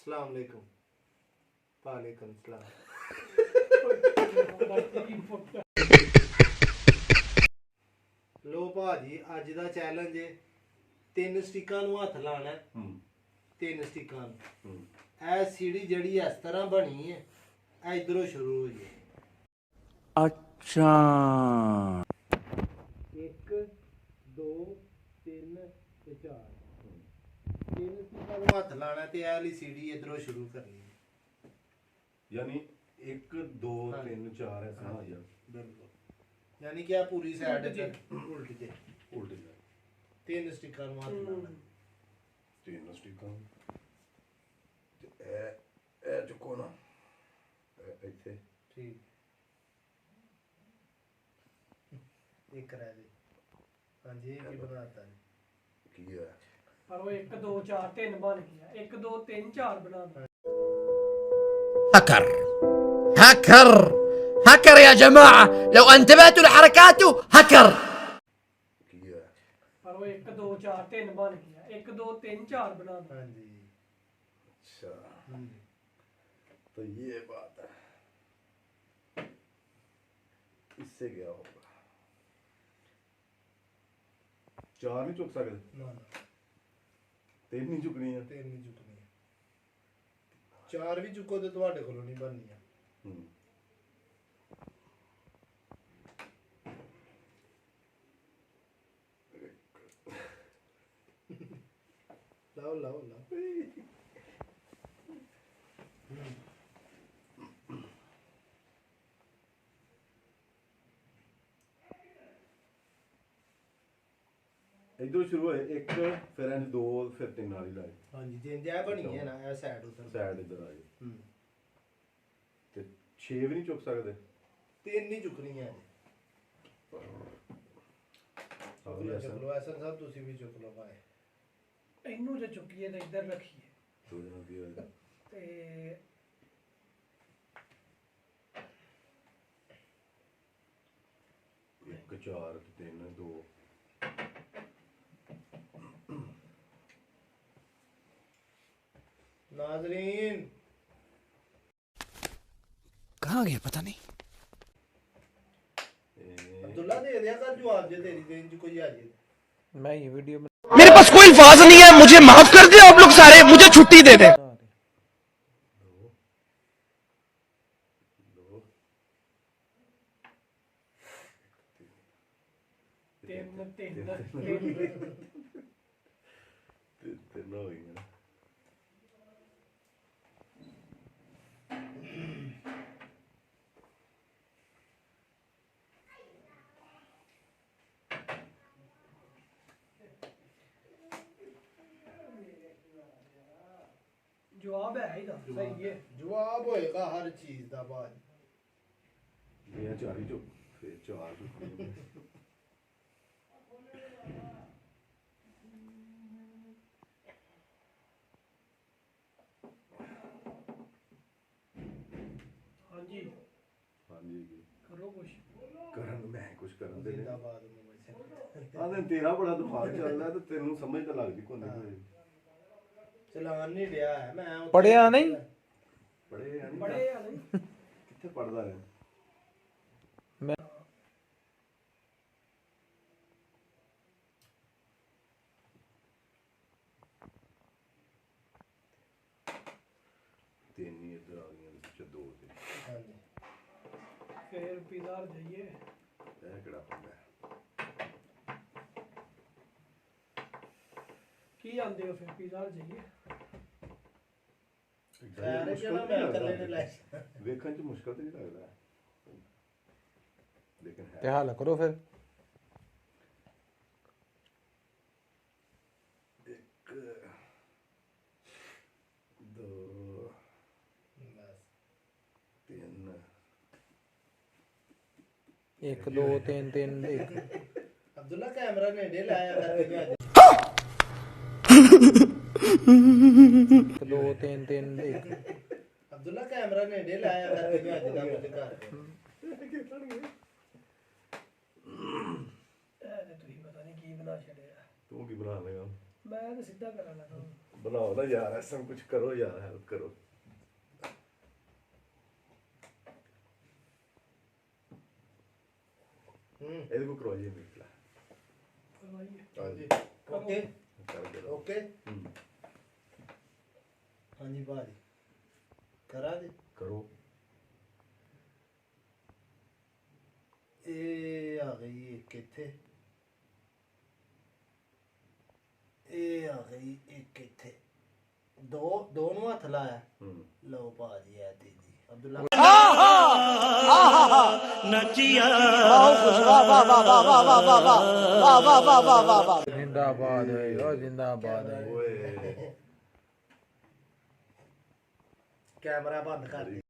अस्सलाम वालेकुम। वालेकुम सलाम। लो भाजी अज दा चैलेंज है 3 स्टिकां नूं हत्थ लाना है। 3 स्टिकां नूं ए सीढ़ी जड़ी इस तरह बनी है ए इधरों शुरू हो जाए। अच्छा 1 2 3 ते 4 3 स्टिकां नूं हत्थ लाना ते ए वाली सीढ़ी इधरों शुरू करनी है। यानी 1 2 3 4 ऐसा हो जाए। बिल्कुल यानी कि आप पूरी साइड उल्ट जे उल्ट जाए 3 स्टिकां नूं हत्थ लाना 3 स्टिकां ते ए चुको ना ਇੱਥੇ ठीक एक रह दे। हाँ जी ये बनाता है ਕੀ ਹੈ पर वो 1 2 4 3 बन गया 1 2 3 4 बनाना هكر هكر هكر يا جماعة لو انتبهتوا لحركاته هكر ਕੀ ਹੈ पर वो 1 2 4 3 बन गया 1 2 3 4 बनाना हाँ जी अच्छा तो ये बात है इससे क्या होगा 4 नहीं चुक सकते ना 3 नहीं चुकनी है 3 नहीं चुकनी है 4 भी चुको तो तुम्हारे कोलों नहीं बननी है। लाओ लाओ लाओ इधर शुरू है 1 फिर 2 फिर 3 वाली लाए हाँ जी जिन जय बनी है ना ए साइड उधर साइड इधर आ गई ते 6 भी नहीं चुक सकते 3 नहीं चुकनी है अभी ऐसा चुक लो ऐसा सब तुसी भी चुक लो भाई इनू जो चुकिए तो इधर रखिए तो यहाँ भी होगा ते एक 4 3 2 नाजरीन कहाँ गया पता नहीं अब्दुल्ला दे दिया कर जवाब जे तेरी देन च कोई आ जाए मैं ये वीडियो में मेरे पास कोई अल्फाज नहीं है मुझे माफ कर दे आप लोग सारे मुझे छुट्टी दे दे 3 3 3 हो गई ना जवाब है ही ना सही है जवाब होएगा हर चीज दा बाद ये 4 ही चुक फिर 4 चुक हाँ जी हाँ जी करो कुछ करन मैं कुछ करन दे जिंदाबाद मुझे आने तेरा बड़ा दिमाग चलदा है तो तेनू समझ तो लगदी कोनी कोई चलान नहीं दिया है मैं पढ़िया नहीं बड़े यानी बड़े या नहीं किथे पढ़दा है तीन ही इधर आ गई पीछे 2 थे हाँ जी फिर पिलर जाइए ए केड़ा पंगा है की आंदे हो फिर पिलर जाइए यार चलो मैं अकेले ने ले देखने च मुश्किल तो नहीं लगता लेकिन है क्या हाल करो फिर 1 2 बस 3 1 2 3 3 1 अब्दुल्ला कैमरा ने डे लाया करके आज 2 3 3 1 अब्दुल्ला कैमरा ने डे लाया करके आज दा कुछ कर ਤੁਸੀਂ ਪਤਾ ਨਹੀਂ ਕੀ ਬਣਾ ਛੜਿਆ तू की बना लेगा मैं तो सीधा करा लगा बनाओ ना यार, ऐसा कुछ करो यार, हेल्प करो। ਇਹਦੇ ਕੋ ਕਰਵਾਈਏ ਮਿਲਦਾ ਕਰਵਾਈਏ ਓਕੇ ਕਰ ਦੇ ਓਕੇ ਹਾਂਜੀ ਭਾਜੀ ਕਰਾ ਦੇ ਕਰੋ। ਇਹ ਆ ਗਈ ਇੱਕ ਇੱਥੇ, ਇਹ ਆ ਗਈ ਇੱਕ ਇੱਥੇ, ਦੋ ਨੂੰ ਹੱਥ ਲਾਇਆ। ਲਓ ਭਾਜੀ ਐ ਤੀਜੀ ਅਬਦੁੱਲਾ जिंदाबाद है ओ जिंदाबाद है। ਓਏ ਕੈਮਰਾ ਬੰਦ ਕਰ ਦੇ।